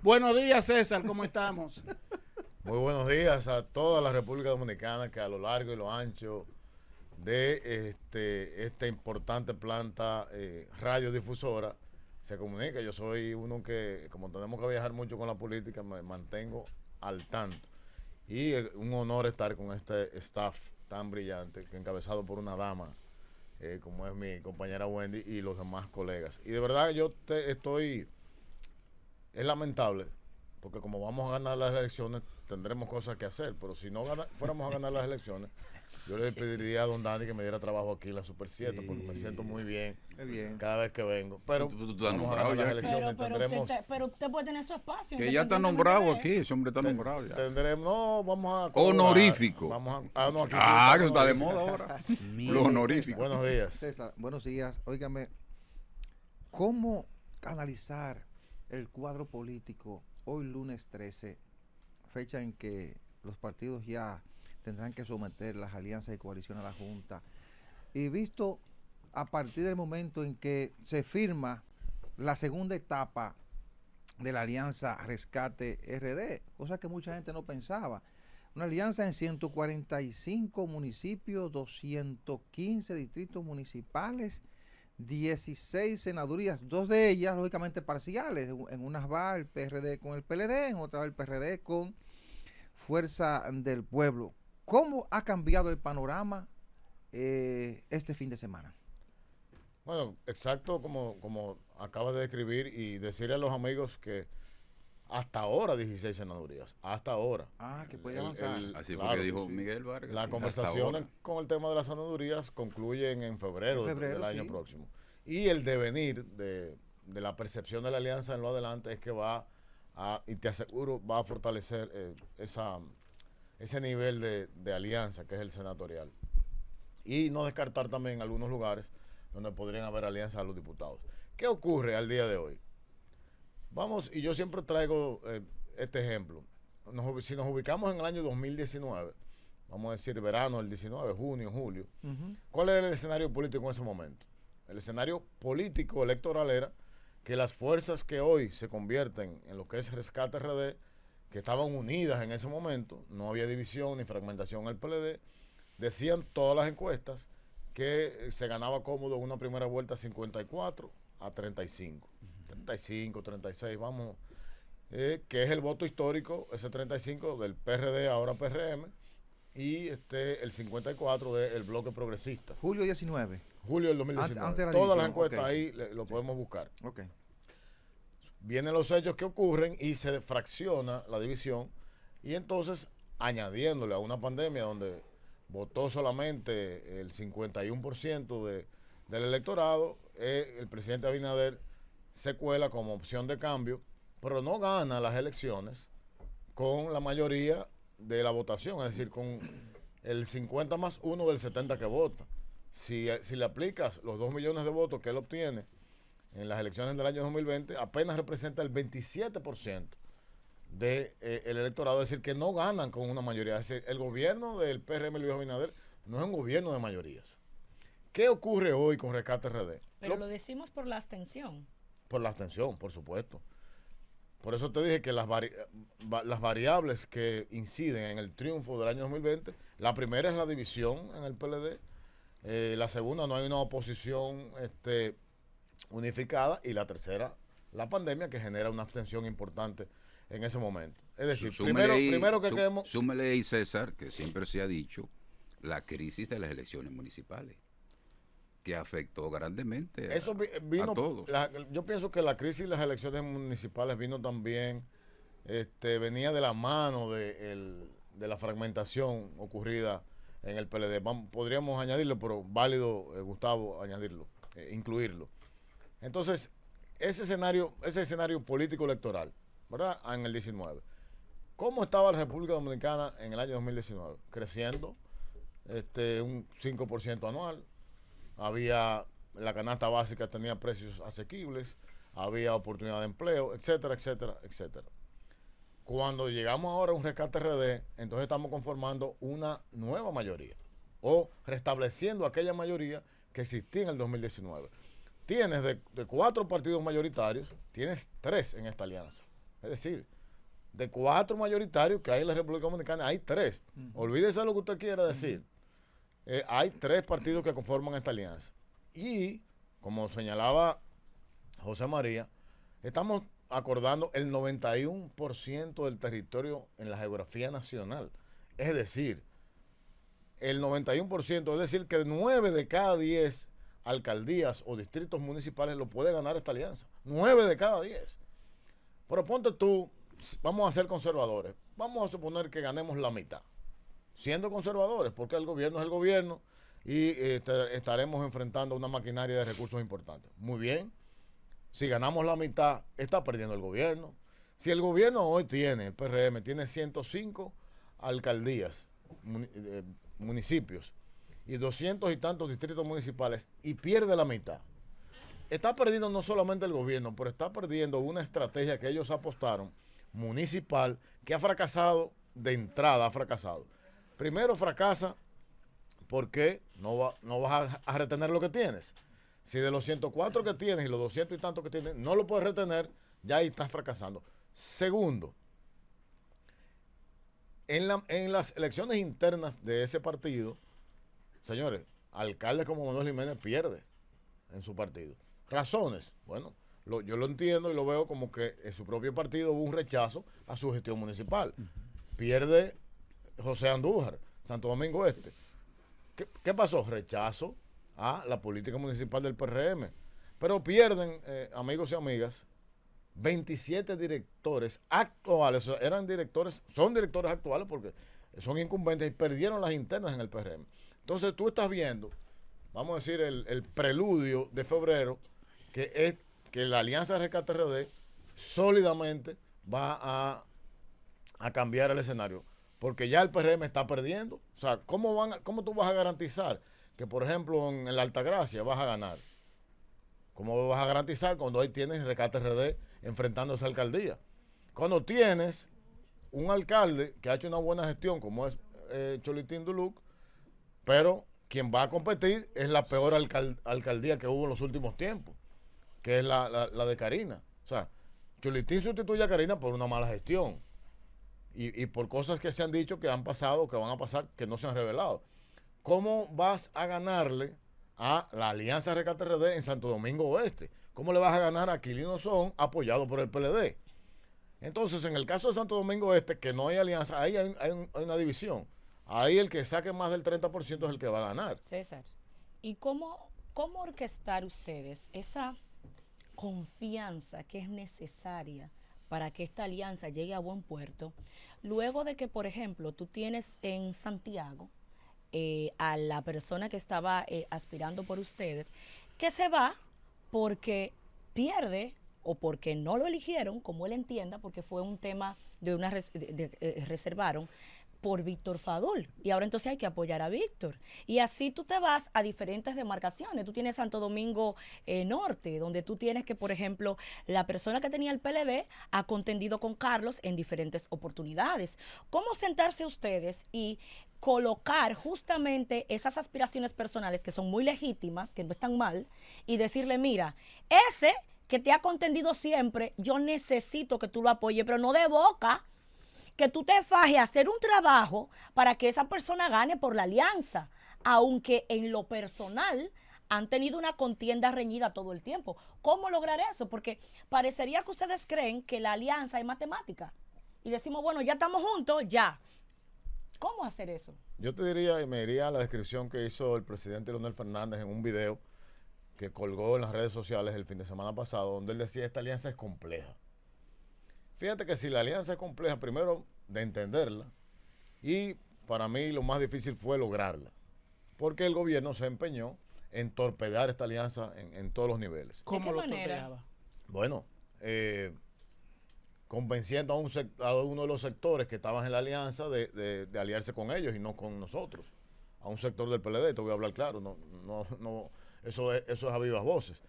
Buenos días, César, ¿cómo estamos? Muy buenos días a toda la República Dominicana que a lo largo y lo ancho de esta importante planta radiodifusora se comunica. Yo soy uno que, como tenemos que viajar mucho con la política, me mantengo al tanto. Y un honor estar con este staff tan brillante, que encabezado por una dama, como es mi compañera Wendy y los demás colegas. Y de verdad es lamentable, porque como vamos a ganar las elecciones, tendremos cosas que hacer, pero si no fuéramos a ganar las elecciones, yo le pediría a don Dani que me diera trabajo aquí en la Super 7, porque me siento muy bien, cada vez que vengo. Pero vamos a ganar las elecciones, pero usted puede tener su espacio. Que ya está nombrado aquí, ese hombre está nombrado ya. Vamos a honorífico. Que está de moda ahora. Lo honorífico. Buenos días. César, buenos días. Óigame, ¿cómo canalizar el cuadro político hoy lunes 13, fecha en que los partidos ya tendrán que someter las alianzas y coaliciones a la Junta, y visto a partir del momento en que se firma la segunda etapa de la alianza Rescate RD, cosa que mucha gente no pensaba, una alianza en 145 municipios, 215 distritos municipales, 16 senadurías, 2 de ellas lógicamente parciales, en unas va el PRD con el PLD, en otras va el PRD con Fuerza del Pueblo. ¿Cómo ha cambiado el panorama este fin de semana? Bueno, exacto como acabas de describir, y decirle a los amigos que hasta ahora 16 senadurías, hasta ahora. Que puede avanzar. Así fue que dijo Miguel Vargas. Las conversaciones con el tema de las senadurías concluyen en febrero del año próximo. Y el devenir de la percepción de la alianza en lo adelante es que y te aseguro, va a fortalecer ese nivel de alianza que es el senatorial. Y no descartar también en algunos lugares donde podrían haber alianzas a los diputados. ¿Qué ocurre al día de hoy? Vamos, y yo siempre traigo este ejemplo. Si nos ubicamos en el año 2019, vamos a decir verano del 19, junio, julio, ¿cuál era el escenario político en ese momento? El escenario político electoral era que las fuerzas que hoy se convierten en lo que es Rescate RD, que estaban unidas en ese momento, no había división ni fragmentación en el PLD, decían todas las encuestas que se ganaba cómodo en una primera vuelta 54 a 35. 35, 36, vamos, que es el voto histórico, ese 35 del PRD, ahora PRM, y el 54 del bloque progresista. Julio 19. Julio del 2019. Antes de la Todas división, las encuestas okay. Ahí lo podemos buscar. Okay. Vienen los hechos que ocurren y se fracciona la división, y entonces añadiéndole a una pandemia donde votó solamente el 51% del electorado, el presidente Abinader se cuela como opción de cambio, pero no gana las elecciones con la mayoría de la votación, es decir, con el 50 más 1 del 70 que vota. Si le aplicas los 2 millones de votos que él obtiene en las elecciones del año 2020, apenas representa el 27% del electorado, es decir, que no ganan con una mayoría. Es decir, el gobierno del PRM Luis Abinader no es un gobierno de mayorías. ¿Qué ocurre hoy con Rescate RD? Pero lo decimos por la abstención. Por la abstención, por supuesto. Por eso te dije que las variables que inciden en el triunfo del año 2020, la primera es la división en el PLD, la segunda no hay una oposición unificada, y la tercera, la pandemia, que genera una abstención importante en ese momento. Es decir, primero que queremos... Súmele ahí, César, que siempre se ha dicho, la crisis de las elecciones municipales, que afectó grandemente Eso vino, a todos. Yo pienso que la crisis de las elecciones municipales vino también, venía de la mano de la fragmentación ocurrida en el PLD. Podríamos añadirlo, pero válido, Gustavo, añadirlo, incluirlo. Entonces, ese escenario político electoral, ¿verdad? En el 19. ¿Cómo estaba la República Dominicana en el año 2019? Creciendo, un 5% anual. La canasta básica tenía precios asequibles, había oportunidad de empleo, etcétera, etcétera, etcétera. Cuando llegamos ahora a un Rescate RD, entonces estamos conformando una nueva mayoría, o restableciendo aquella mayoría que existía en el 2019. Tienes de 4 partidos mayoritarios, tienes 3 en esta alianza. Es decir, de 4 mayoritarios que hay en la República Dominicana, hay 3. Olvídese de lo que usted quiera decir. Hay 3 partidos que conforman esta alianza. Y, como señalaba José María, estamos acordando el 91% del territorio en la geografía nacional. Es decir, el 91%, es decir, que 9 de cada 10 alcaldías o distritos municipales lo puede ganar esta alianza. 9 de cada 10. Pero ponte tú, vamos a ser conservadores. Vamos a suponer que ganemos la mitad. Siendo conservadores, porque el gobierno es el gobierno y estaremos enfrentando una maquinaria de recursos importantes. Muy bien. Si ganamos la mitad, está perdiendo el gobierno. Si el gobierno hoy tiene, el PRM, tiene 105 alcaldías, municipios y 200 y tantos distritos municipales y pierde la mitad, está perdiendo no solamente el gobierno, pero está perdiendo una estrategia que ellos apostaron, municipal, que ha fracasado de entrada, ha fracasado. Primero fracasa porque no vas a retener lo que tienes. Si de los 104 que tienes y los 200 y tantos que tienes no lo puedes retener, ya ahí estás fracasando. Segundo, en las elecciones internas de ese partido, señores, alcaldes como Manuel Jiménez pierde en su partido. Razones, bueno, yo lo entiendo y lo veo como que en su propio partido hubo un rechazo a su gestión municipal. Pierde José Andújar, Santo Domingo Este. ¿Qué pasó? Rechazo a la política municipal del PRM. Pero pierden, amigos y amigas, 27 directores actuales, o sea, son directores actuales porque son incumbentes y perdieron las internas en el PRM. Entonces tú estás viendo, vamos a decir, el preludio de febrero, que es que la Alianza Rescate RD sólidamente va a cambiar el escenario. Porque ya el PRM está perdiendo. O sea, ¿cómo tú vas a garantizar que, por ejemplo, en la Altagracia vas a ganar? ¿Cómo vas a garantizar cuando ahí tienes Rescate RD enfrentando esa alcaldía? Cuando tienes un alcalde que ha hecho una buena gestión, como es Cholitín Duluc, pero quien va a competir es la peor alcaldía que hubo en los últimos tiempos, que es la de Karina. O sea, Cholitín sustituye a Karina por una mala gestión. Y por cosas que se han dicho que han pasado, que van a pasar, que no se han revelado. ¿Cómo vas a ganarle a la Alianza Rescate RD en Santo Domingo Oeste? ¿Cómo le vas a ganar a Aquilino Son apoyado por el PLD? Entonces, en el caso de Santo Domingo Este, que no hay alianza, ahí hay una división. Ahí el que saque más del 30% es el que va a ganar. César, ¿y cómo orquestar ustedes esa confianza que es necesaria para que esta alianza llegue a buen puerto, luego de que, por ejemplo, tú tienes en Santiago a la persona que estaba aspirando por ustedes, que se va porque pierde o porque no lo eligieron, como él entienda, porque fue un tema reservaron por Víctor Fadul, y ahora entonces hay que apoyar a Víctor, y así tú te vas a diferentes demarcaciones. Tú tienes Santo Domingo Norte, donde tú tienes que, por ejemplo, la persona que tenía el PLD ha contendido con Carlos en diferentes oportunidades. ¿Cómo sentarse ustedes y colocar justamente esas aspiraciones personales que son muy legítimas, que no están mal, y decirle, mira, ese que te ha contendido siempre, yo necesito que tú lo apoyes, pero no de boca, que tú te fajes a hacer un trabajo para que esa persona gane por la alianza, aunque en lo personal han tenido una contienda reñida todo el tiempo? ¿Cómo lograr eso? Porque parecería que ustedes creen que la alianza es matemática y decimos, bueno, ya estamos juntos, ya. ¿Cómo hacer eso? Yo te diría, y me iría a la descripción que hizo el presidente Leonel Fernández en un video que colgó en las redes sociales el fin de semana pasado, donde él decía, esta alianza es compleja. Fíjate que si la alianza es compleja, primero de entenderla, y para mí lo más difícil fue lograrla, porque el gobierno se empeñó en torpedear esta alianza en todos los niveles. ¿Cómo lo torpedeaba? Bueno, convenciendo a uno de los sectores que estaban en la alianza de aliarse con ellos y no con nosotros, a un sector del PLD, te voy a hablar claro, no, eso es a vivas voces,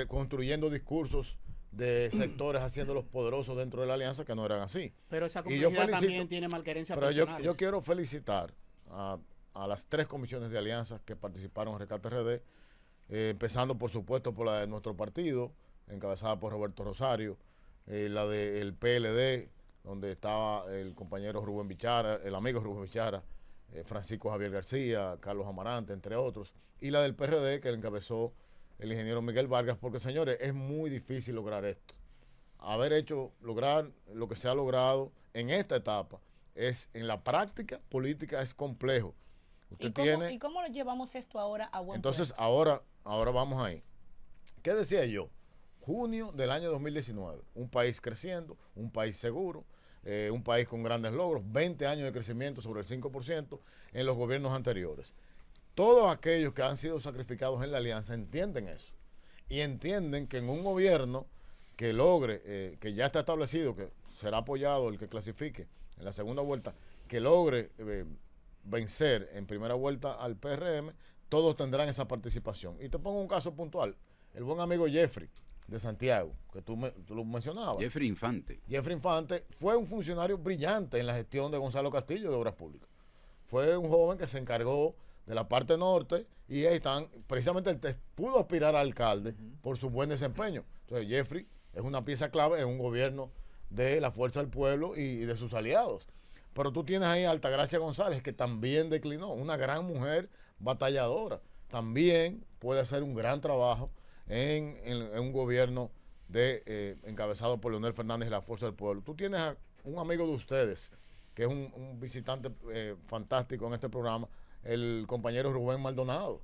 construyendo discursos de sectores haciéndolos poderosos dentro de la alianza que no eran así. Pero esa complejidad también tiene malquerencia personales. Yo quiero felicitar a las 3 comisiones de alianzas que participaron en Rescate RD, empezando por supuesto por la de nuestro partido, encabezada por Roberto Rosario, la del PLD, donde estaba el compañero Rubén Bichara, el amigo Rubén Bichara, Francisco Javier García, Carlos Amarante, entre otros, y la del PRD, que encabezó el ingeniero Miguel Vargas, porque señores, es muy difícil lograr esto. Lograr lo que se ha logrado en esta etapa, en la práctica política es complejo. ¿Y cómo lo llevamos esto ahora a buen Entonces, puerto? ahora vamos ahí. ¿Qué decía yo? Junio del año 2019, un país creciendo, un país seguro, un país con grandes logros, 20 años de crecimiento sobre el 5% en los gobiernos anteriores. Todos aquellos que han sido sacrificados en la alianza entienden eso y entienden que en un gobierno que logre, que ya está establecido, que será apoyado el que clasifique en la segunda vuelta, que logre vencer en primera vuelta al PRM, todos tendrán esa participación. Y te pongo un caso puntual, el buen amigo Jeffrey de Santiago, que tú lo mencionabas. Jeffrey Infante. Jeffrey Infante fue un funcionario brillante en la gestión de Gonzalo Castillo de Obras Públicas. Fue un joven que se encargó de la parte norte y ahí están, precisamente él pudo aspirar a alcalde por su buen desempeño. Entonces Jeffrey es una pieza clave en un gobierno de la Fuerza del Pueblo y de sus aliados. Pero tú tienes ahí a Altagracia González, que también declinó, una gran mujer batalladora. También puede hacer un gran trabajo en un gobierno encabezado por Leonel Fernández y la Fuerza del Pueblo. Tú tienes a un amigo de ustedes, que es un visitante fantástico en este programa, el compañero Rubén Maldonado.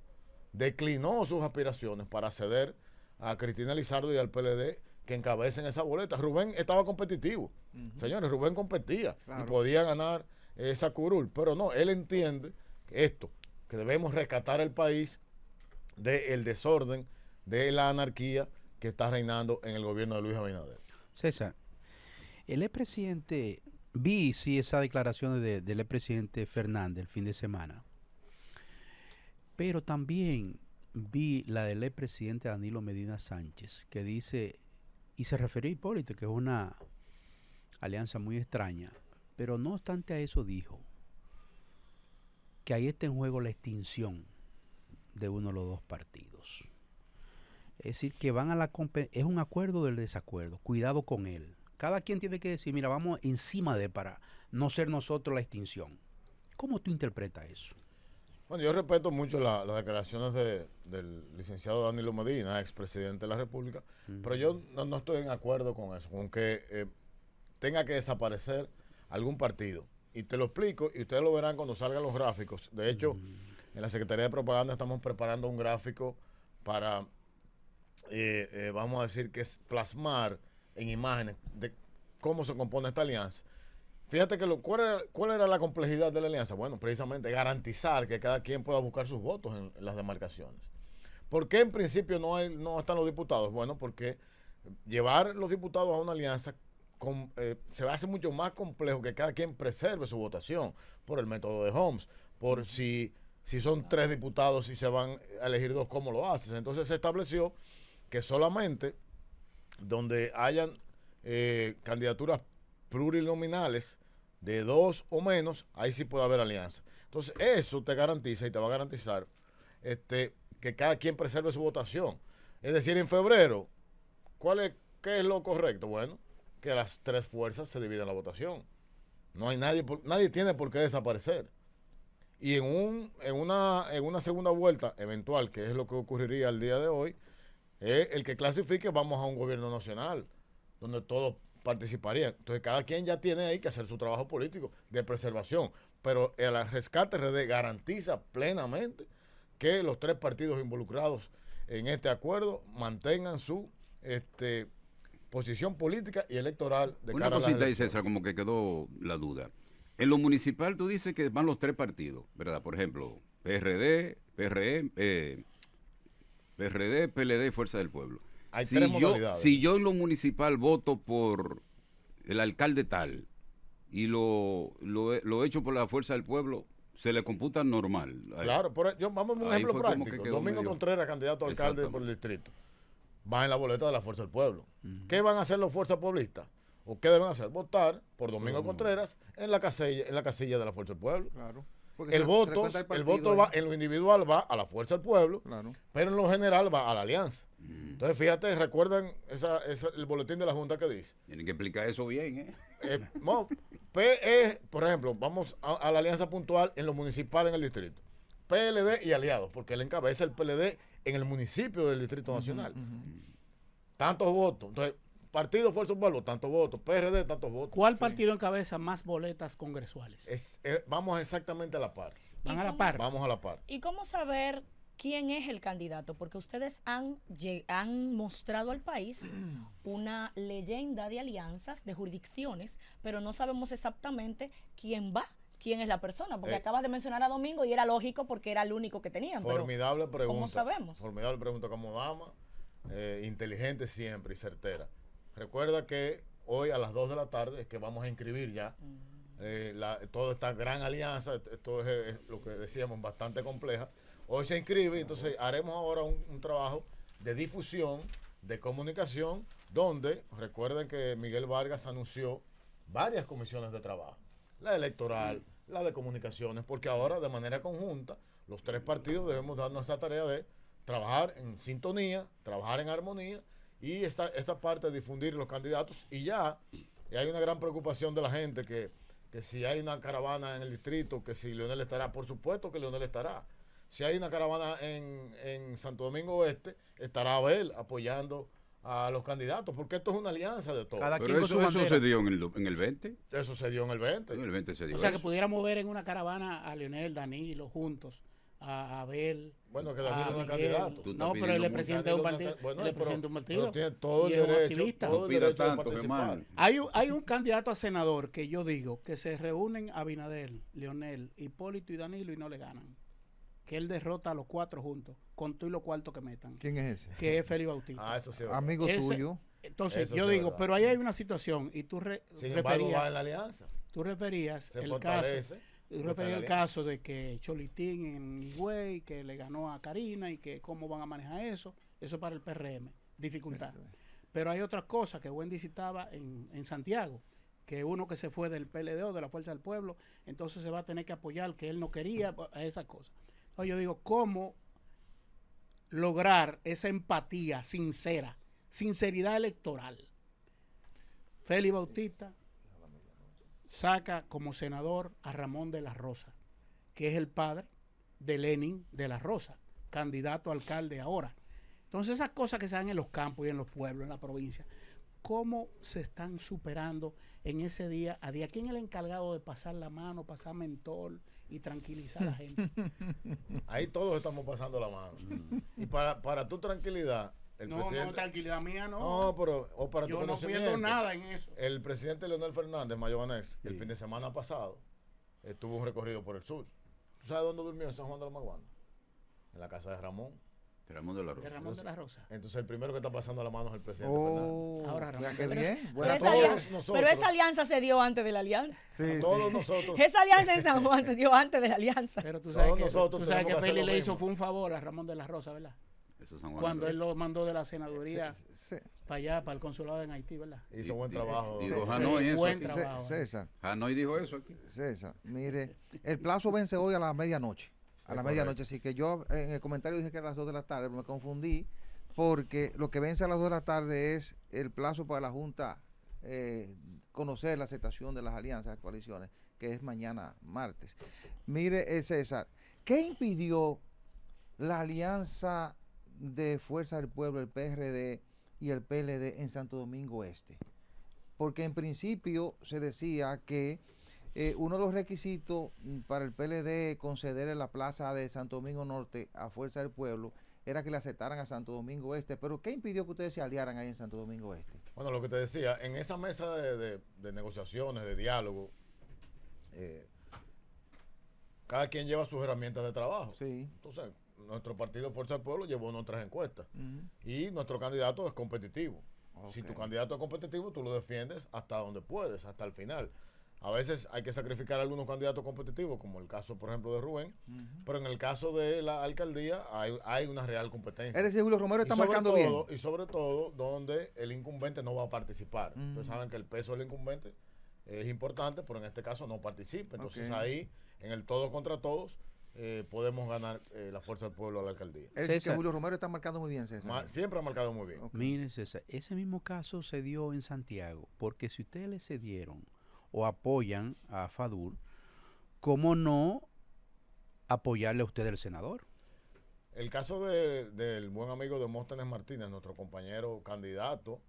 Declinó sus aspiraciones para ceder a Cristina Lizardo y al PLD que encabecen esa boleta. Rubén estaba competitivo. Señores, Rubén competía y podía ganar esa curul, pero no, él entiende que debemos rescatar el país del desorden, de la anarquía que está reinando en el gobierno de Luis Abinader. César, el expresidente, vi esas declaraciones del expresidente Fernández el fin de semana, pero también vi la del expresidente Danilo Medina Sánchez, que dice, y se refiere a Hipólito, que es una alianza muy extraña, pero no obstante a eso dijo que ahí está en juego la extinción de uno de los dos partidos. Es decir, que van a es un acuerdo del desacuerdo, cuidado con él. Cada quien tiene que decir, mira, vamos encima para no ser nosotros la extinción. ¿Cómo tú interpretas eso? Bueno, yo respeto mucho las declaraciones del licenciado Danilo Medina, expresidente de la República, pero yo no estoy en acuerdo con eso, con que tenga que desaparecer algún partido. Y te lo explico, y ustedes lo verán cuando salgan los gráficos. De hecho, en la Secretaría de Propaganda estamos preparando un gráfico para, vamos a decir, que es plasmar en imágenes de cómo se compone esta alianza. Fíjate que ¿cuál era la complejidad de la alianza? Bueno, precisamente garantizar que cada quien pueda buscar sus votos en las demarcaciones. ¿Por qué en principio no están los diputados? Bueno, porque llevar los diputados a una alianza se hace mucho más complejo que cada quien preserve su votación por el método de Homs, por si son 3 diputados y se van a elegir 2, ¿cómo lo haces? Entonces se estableció que solamente donde hayan candidaturas plurinominales de 2 o menos, ahí sí puede haber alianza. Entonces eso te garantiza y te va a garantizar que cada quien preserve su votación. Es decir, en febrero, ¿qué es lo correcto? Bueno, que las 3 fuerzas se dividen la votación. No hay nadie tiene por qué desaparecer. Y en una segunda vuelta eventual, que es lo que ocurriría el día de hoy, el que clasifique, vamos a un gobierno nacional, donde todos participarían. Entonces cada quien ya tiene ahí que hacer su trabajo político de preservación. Pero el Rescate RD garantiza plenamente que los 3 partidos involucrados en este acuerdo mantengan su posición política y electoral de cara a las elecciones. Una cosita, César, como que quedó la duda. En lo municipal tú dices que van los 3 partidos, ¿verdad? Por ejemplo, PRD, PLD y Fuerza del Pueblo. Hay 3 modalidades. Si yo en lo municipal voto por el alcalde tal y lo hecho por la Fuerza del Pueblo, se le computa normal. Claro, vamos a un ejemplo práctico. Domingo Contreras, candidato a alcalde por el distrito, va en la boleta de la Fuerza del Pueblo. ¿Qué van a hacer los fuerzas pueblistas? ¿O qué deben hacer? Votar por Domingo Contreras en la casilla de la Fuerza del Pueblo. Claro. Porque el voto partido va, en lo individual va a la fuerza del pueblo, claro. pero en lo general va a la alianza. Entonces, fíjate, recuerdan el boletín de la Junta que dice. Tienen que explicar eso bien, No, P es, por ejemplo, vamos a la alianza puntual en lo municipal en el distrito. PLD y aliados, porque él encabeza el PLD en el municipio del Distrito Nacional. Tantos votos. Entonces, Partido Fuerza del Pueblo, tantos votos. PRD, tantos votos. ¿Cuál partido encabeza más boletas congresuales? Vamos exactamente a la par. ¿Van a la par? Vamos a la par. ¿Y cómo saber quién es el candidato? Porque ustedes han mostrado al país una leyenda de alianzas, de jurisdicciones, pero no sabemos exactamente quién va, quién es la persona, porque acabas de mencionar a Domingo y era lógico porque era el único que tenían. Formidable pero pregunta. ¿cómo sabemos? Formidable pregunta como dama, inteligente siempre y certera. Recuerda que hoy a las 2 de la tarde es que vamos a inscribir ya toda esta gran alianza. Esto es lo que decíamos, bastante compleja. Hoy se inscribe, entonces haremos ahora un trabajo de difusión, de comunicación, donde recuerden que Miguel Vargas anunció varias comisiones de trabajo. La electoral, la de comunicaciones, porque ahora de manera conjunta los tres partidos debemos dar nuestra tarea de trabajar en sintonía, trabajar en armonía y esta parte de difundir los candidatos y hay una gran preocupación de la gente que si hay una caravana en el distrito, que si Leonel estará, por supuesto que Leonel estará. Si hay una caravana en Santo Domingo Oeste, estará Abel apoyando a los candidatos, porque esto es una alianza de todos. Pero eso se dio en el 20. Eso se dio en el 20. En el 20 se dio. O sea, que pudiéramos ver en una caravana a Leonel, Danilo, juntos, a Abel. Bueno, que Danilo no es candidato. No, pero él es presidente de un partido. Bueno, él es presidente de un partido. Tiene todo el y es un derecho. activista. Todo el derecho de participar. Hay un candidato a senador que yo digo que se reúnen Abinader, Leonel, Hipólito y Danilo y no le ganan. Que él derrota a los cuatro juntos, con todo y los cuartos que metan. ¿Quién es ese? Que es Félix Bautista. Eso sí. Amigo tuyo. Entonces, Eso yo sí, digo, verdad. pero ahí hay una situación y tú Sin embargo, va en la alianza. tú referías Se el fortalece. caso. Tú referías el caso de que Cholitín en Higüey, que le ganó a Karina y que cómo van a manejar eso. Eso para el PRM, dificultad. Pero hay otras cosas que Wendy citaba en Santiago, que uno que se fue del PLD o de la Fuerza del Pueblo, entonces se va a tener que apoyar que él no quería, a esas cosas. Entonces yo digo, ¿cómo lograr esa empatía sincera, sinceridad electoral? Félix Bautista saca como senador a Ramón de la Rosa, que es el padre de Lenin de la Rosa, candidato a alcalde ahora. Entonces esas cosas que se dan en los campos y en los pueblos, en la provincia, ¿cómo se están superando en ese día a día? ¿Quién es el encargado de pasar la mano, pasar mentol y tranquilizar a la gente? Ahí todos estamos pasando la mano. Y para tu tranquilidad, el presidente... No, tranquilidad mía no. No, pero para yo tu no conocimiento, pierdo nada en eso. el presidente Leonel Fernández, Mayobanés, el fin de semana pasado, tuvo un recorrido por el sur. ¿Tú sabes dónde durmió? En San Juan de la Maguana. En la casa de Ramón. Ramón de la Rosa. De Ramón de la Rosa. Entonces el primero que está pasando la mano es el presidente Fernández. Ahora, Ramón, qué bien. Pero esa alianza se dio antes de la alianza. Todos nosotros. Esa alianza en San Juan se dio antes de la alianza. Pero tú sabes Todos que, nosotros tú sabes tenemos que que hacer Félix lo le hizo mismo. fue un favor a Ramón de la Rosa, ¿verdad? Eso es San Juan Cuando de él la lo mandó de la senaduría Sí. para allá, para el consulado en Haití, ¿verdad? Hizo buen trabajo. Dijo Sí, Hanoi eso. buen aquí. trabajo. César, Hanoi dijo eso aquí. César, mire, el plazo vence hoy a la medianoche. A la medianoche, así que yo en el comentario dije que a las 2 de la tarde, pero me confundí porque lo que vence a las 2 de la tarde es el plazo para la Junta conocer la aceptación de las alianzas, las coaliciones, que es mañana martes. Mire, César, ¿qué impidió la alianza de Fuerza del Pueblo, el PRD y el PLD en Santo Domingo Este? Porque en principio se decía que uno de los requisitos para el PLD concederle la plaza de Santo Domingo Norte a Fuerza del Pueblo era que le aceptaran a Santo Domingo Este. Pero ¿qué impidió que ustedes se aliaran ahí en Santo Domingo Este? Bueno, lo que te decía, en esa mesa de negociaciones, de diálogo, cada quien lleva sus herramientas de trabajo. Sí. Entonces, nuestro partido Fuerza del Pueblo llevó nuestras encuestas y nuestro candidato es competitivo. Si tu candidato es competitivo, tú lo defiendes hasta donde puedes, hasta el final. A veces hay que sacrificar a algunos candidatos competitivos, como el caso, por ejemplo, de Rubén, pero en el caso de la alcaldía hay una real competencia. Es decir, Julio Romero está marcando bien. Y sobre todo, donde el incumbente no va a participar. Ustedes saben que el peso del incumbente es importante, pero en este caso no participa. Entonces Ok. ahí, en el todos contra todos, podemos ganar la fuerza del pueblo a la alcaldía. Es decir, que César. Julio Romero está marcando muy bien, César. Siempre ha marcado muy bien. Ok. Mire, César, ese mismo caso se dio en Santiago, porque si ustedes le cedieron o apoyan a Fadul, ¿cómo no apoyarle a usted el senador? El caso del buen amigo Demóstenes Martínez, nuestro compañero candidato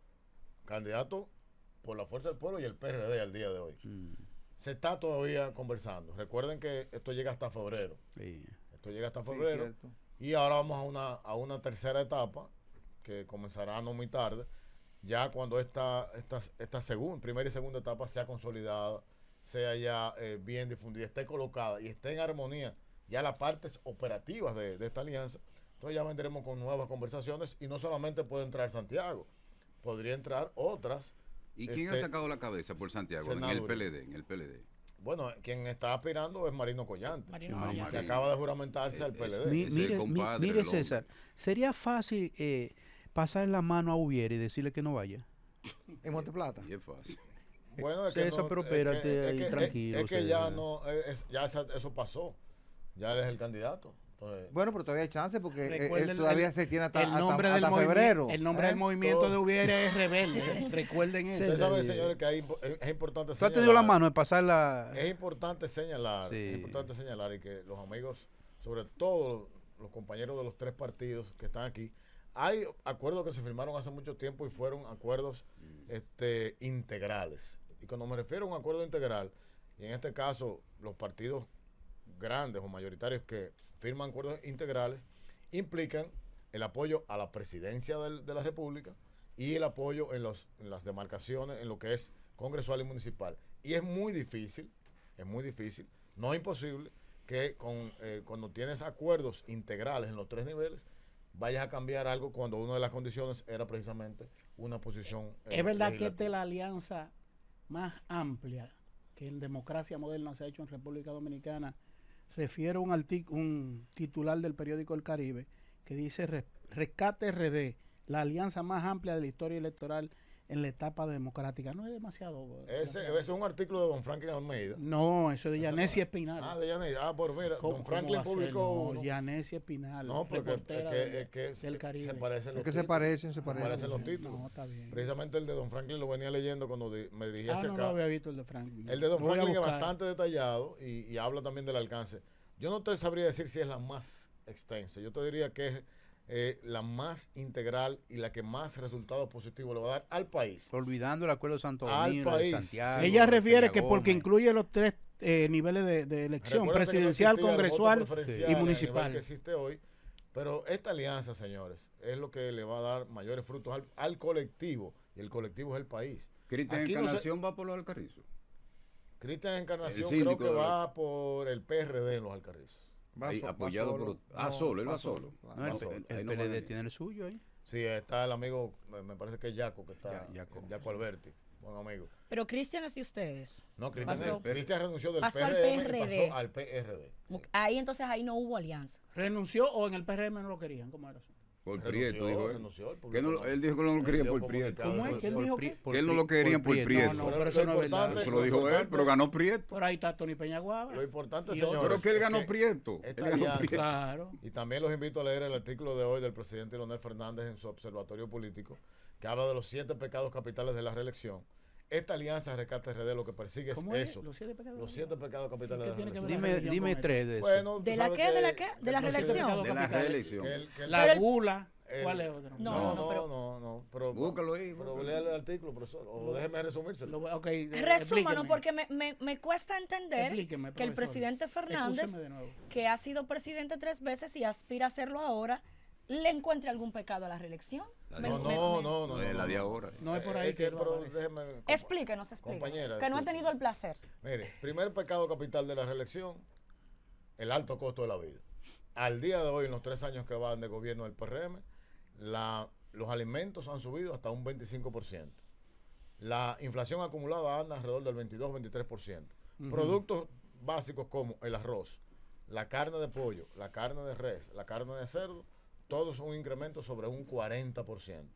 por la fuerza del pueblo y el PRD al día de hoy. Se está todavía conversando. Recuerden que esto llega hasta febrero. Sí. Esto llega hasta Sí, febrero. cierto. Y ahora vamos a una tercera etapa que comenzará no muy tarde, ya cuando esta primera y segunda etapa sea consolidada, sea ya bien difundida, esté colocada y esté en armonía ya las partes operativas de esta alianza. Entonces ya vendremos con nuevas conversaciones y no solamente puede entrar Santiago, podría entrar otras. ¿Y quién ha sacado la cabeza por Santiago? Senadores. En el PLD. Bueno, quien está aspirando es Marino Collante, Marino Ah, Collante. que acaba de juramentarse al PLD. Mi- Ese mire, compadre mire, del hombre. César, sería fácil pasar la mano a Ubiera y decirle que no vaya. En Monteplata. Y es fácil. Bueno, es César, pero espérate ahí, tranquilo, Es que ya César. no, eso pasó. Ya él es el candidato. Entonces, Bueno, pero todavía hay chance porque Recuerden todavía se tiene hasta, el nombre hasta, del hasta movimiento, febrero. el nombre del movimiento Todo. de Ubiera es rebelde. Recuerden eso. ustedes saben, señores, que es importante ¿Tú has tenido la señalar. mano de pasar la...? Es importante señalar, Sí. es importante señalar y que los amigos, sobre todo los compañeros de los tres partidos que están aquí, hay acuerdos que se firmaron hace mucho tiempo y fueron acuerdos integrales. Y cuando me refiero a un acuerdo integral, y en este caso los partidos grandes o mayoritarios que firman acuerdos integrales, implican el apoyo a la presidencia de la República y el apoyo en las demarcaciones, en lo que es congresual y municipal. Y es muy difícil, no imposible, que cuando tienes acuerdos integrales en los tres niveles, vayas a cambiar algo cuando una de las condiciones era precisamente una posición Es verdad que esta legislativa. es la alianza más amplia que en democracia moderna se ha hecho en República Dominicana. Refiere un titular del periódico El Caribe que dice Rescate RD, la alianza más amplia de la historia electoral en la etapa democrática. No es demasiado. Ese es un artículo de don Franklin Almeida. No, eso es de Yanesi Espinal. De Yanesi. Pues mira, ¿Cómo- don cómo Franklin va a ser? publicó No, uno. Yanesi Espinal, No, porque reportera es que del Caribe. se parecen Es los que se títulos. parecen, se parecen parecen. los títulos. No, está bien. Precisamente el de don Franklin lo venía leyendo cuando me dirigí hacia No acá. había visto el de Franklin. El de don Lo voy a Franklin es buscar. bastante detallado y habla también del alcance. Yo no te sabría decir si es la más extensa. Yo te diría que es la más integral y la que más resultados positivos le va a dar al país. Olvidando el acuerdo de Santo Al Domingo, de país. Santiago. Ella de refiere Peña que porque Gómez. incluye los tres niveles de elección, Recuerden que no presidencial, existía el voto congresual preferencial y a nivel municipal. que existe hoy, pero esta alianza, señores, es lo que le va a dar mayores frutos al colectivo, y el colectivo es el país. Cristian Aquí no Encarnación va por los Alcarrizos. Cristian Encarnación El síndico creo que de la- va por el PRD en los Alcarrizos. Ahí, apoyado por- solo, él va solo. No, el, Pasó. el Ahí no PLD van a ir. tiene el suyo ahí. Sí, está el amigo, me parece que es Yaco, que está, Yaco. Yaco Alberti, buen amigo. Pero Cristian, así ustedes. No, Pasó- Cristian renunció del pasó al PRM y PRD. pasó al PRD. Sí. Ahí entonces ahí no hubo alianza. ¿Renunció o en el PRM no lo querían? ¿Cómo era eso? Por Prieto, dijo él. renunció, Que no, él dijo que no lo quería por Prieto. ¿Cómo es? ¿Quién dijo qué? Que él no lo querían por Prieto. No, pero eso no es verdad. Eso lo dijo él, pero ganó Prieto. Por ahí está Tony Peñaguaba. Lo importante, Y señores, Pero que él es ganó Prieto. esta Él ganó alianza- Prieto. Claro. Y también los invito a leer el artículo de hoy del presidente Leonel Fernández en su observatorio político, que habla de los 7 pecados capitales de la reelección. Esta alianza Rescate RD lo que persigue es ¿Cómo es? eso. Los 7 pecados. Los 7 pecados capitales ¿Qué de la tiene que ver reelección. la religión Dime con tres de eso. Bueno, tú ¿De la sabes qué? ¿De la qué? ¿De la los 7 reelección? pecados De la capitales. reelección. La Pero el- gula. el- ¿Cuál es otro? No, pero Búscalo ahí, Pero búscalo. lea el artículo, profesor, o déjeme resumírselo. Ok, Resúmanos, explíqueme. porque me cuesta entender Explíqueme, que el profesor. presidente Fernández, Excúseme de nuevo. que ha sido presidente 3 veces y aspira a hacerlo ahora, le encuentre algún pecado a la reelección. La Me- de- me- No, No es la de ahora. No es por ahí que lo pero aparece. déjeme, Explíquenos, Compañera, que no ha escúcheme. tenido el placer. Mire, primer pecado capital de la reelección, el alto costo de la vida. Al día de hoy, en los 3 años que van de gobierno del PRM, los alimentos han subido hasta un 25%. La inflación acumulada anda alrededor del 22-23%. Productos básicos como el arroz, la carne de pollo, la carne de res, la carne de cerdo, todos un incremento sobre un 40%.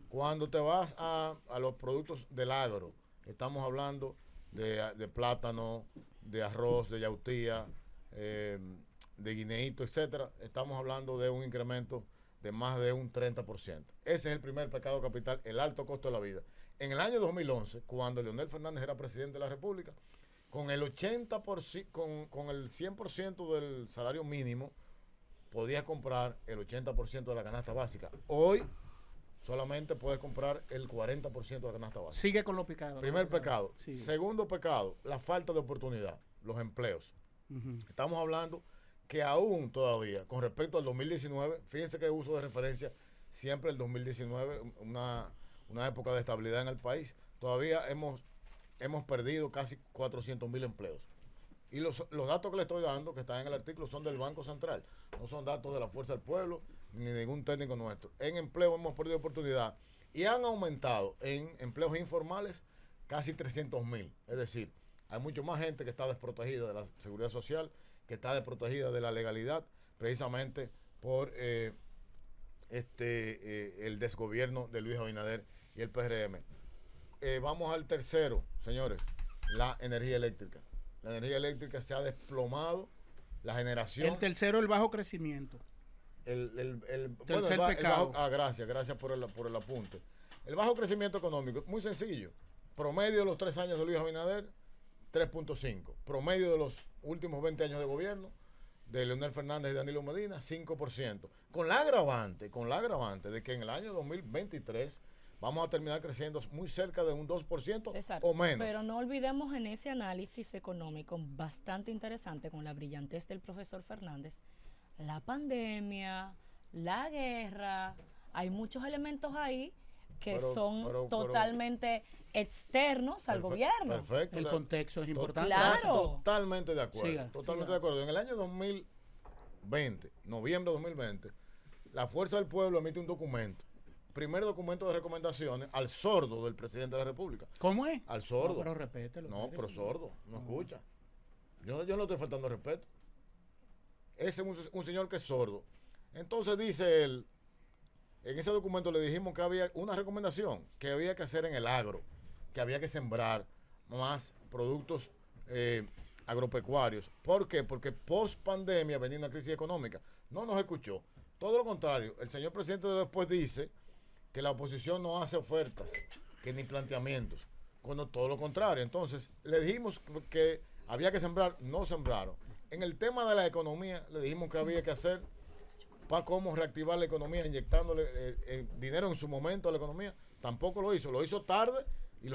Cuando te vas a los productos del agro, estamos hablando de plátano, de arroz, de yautía, de guineíto, etcétera, estamos hablando de un incremento de más de un 30%. Ese es el primer pecado capital, el alto costo de la vida. En el año 2011, cuando Leonel Fernández era presidente de la República, con el 80%, con el 100% del salario mínimo, podías comprar el 80% de la canasta básica. Hoy solamente puedes comprar el 40% de la canasta básica. Sigue con los pecados. Primer pecado. Sí. Segundo pecado, la falta de oportunidad, los empleos. Uh-huh. Estamos hablando que aún todavía, con respecto al 2019, fíjense que uso de referencia siempre el 2019, una época de estabilidad en el país, todavía hemos perdido casi 400,000 empleos. Y los datos que le estoy dando, que están en el artículo, son del Banco Central, no son datos de la Fuerza del Pueblo, ni de ningún técnico nuestro. En empleo hemos perdido oportunidad y han aumentado en empleos informales casi 300,000. Es decir, hay mucho más gente que está desprotegida de la seguridad social, que está desprotegida de la legalidad, precisamente por el desgobierno de Luis Abinader y el PRM. Vamos al tercero, señores, la energía eléctrica. La energía eléctrica se ha desplomado, la generación... El tercero, el bajo crecimiento. Pecado. Gracias por el apunte. El bajo crecimiento económico, muy sencillo. Promedio de los 3 años de Luis Abinader, 3.5. Promedio de los últimos 20 años de gobierno de Leonel Fernández y Danilo Medina, 5%. Con la agravante de que en el año 2023 vamos a terminar creciendo muy cerca de un 2% César, o menos. Pero no olvidemos en ese análisis económico bastante interesante con la brillantez del profesor Fernández, la pandemia, la guerra, hay muchos elementos ahí que son totalmente externos al gobierno. Perfecto. El contexto es importante. Claro. Totalmente de acuerdo. Siga. De acuerdo. En el año 2020, noviembre de 2020, la Fuerza del Pueblo emite un documento. Primer documento de recomendaciones al sordo del presidente de la República. ¿Cómo es? Al sordo. No, pero respételo. No, pero sordo, no escucha. Yo no estoy faltando respeto. Ese es un señor que es sordo. Entonces dice él, en ese documento le dijimos que había una recomendación que había que hacer en el agro, que había que sembrar más productos agropecuarios. ¿Por qué? Porque post pandemia venía una crisis económica. No nos escuchó. Todo lo contrario, el señor presidente después dice que la oposición no hace ofertas, que ni planteamientos, cuando todo lo contrario. Entonces, le dijimos que había que sembrar, no sembraron. En el tema de la economía, le dijimos que había que hacer para cómo reactivar la economía, inyectándole dinero en su momento a la economía, tampoco lo hizo tarde, y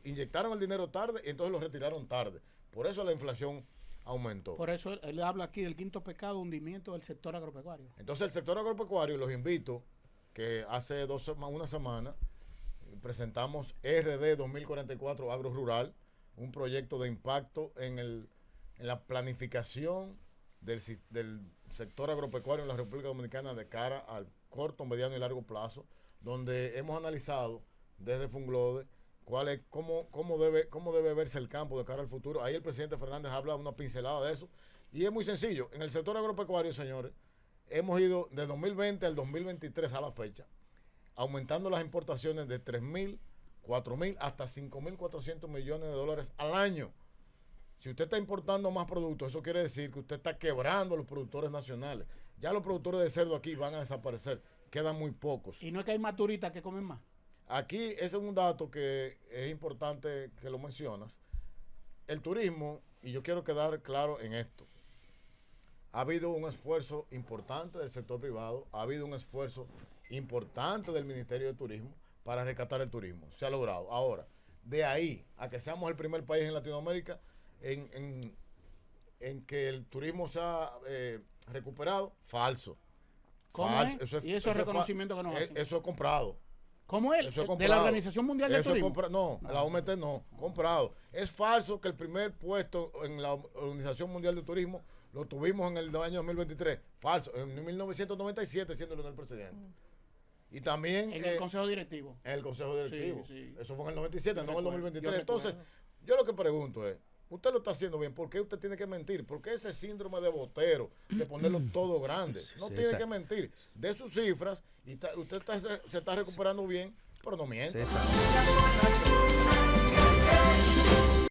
inyectaron el dinero tarde, y entonces lo retiraron tarde. Por eso la inflación aumentó. Por eso él habla aquí del quinto pecado, hundimiento del sector agropecuario. Entonces, el sector agropecuario, los invito, que hace una semana presentamos RD 2044 Agro Rural, un proyecto de impacto en la planificación del sector agropecuario en la República Dominicana de cara al corto, mediano y largo plazo, donde hemos analizado desde Funglode cómo debe verse el campo de cara al futuro. Ahí el presidente Fernández habla una pincelada de eso, y es muy sencillo. En el sector agropecuario, señores, hemos ido de 2020 al 2023 a la fecha, aumentando las importaciones de 3,000, 4,000 hasta 5,400 millones de dólares al año. Si usted está importando más productos, eso quiere decir que usted está quebrando a los productores nacionales. Ya los productores de cerdo aquí van a desaparecer, quedan muy pocos. Y no es que hay más turistas que comen más. Aquí ese es un dato que es importante que lo mencionas. El turismo, y yo quiero quedar claro en esto, ha habido un esfuerzo importante del sector privado, ha habido un esfuerzo importante del Ministerio de Turismo para rescatar el turismo. Se ha logrado. Ahora, de ahí a que seamos el primer país en Latinoamérica en que el turismo se ha recuperado, falso. ¿Cómo falso. es? ¿Y esos reconocimientos que nos hacen? Eso es comprado. ¿Cómo es? Eso es ¿De la Organización Mundial del Turismo? No, la OMT no, comprado. Es falso que el primer puesto en la Organización Mundial del Turismo lo tuvimos en el año 2023. Falso. En 1997, siendo Leonel presidente. Y también... En el Consejo Directivo. En el Consejo Directivo. Sí. Eso fue en el 97, no en el 2023. Yo Entonces, yo lo que pregunto es, usted lo está haciendo bien, ¿por qué usted tiene que mentir? ¿Por qué ese síndrome de botero, de ponerlo todo grande? No tiene que mentir. De sus cifras, y usted se está recuperando bien, pero no miente.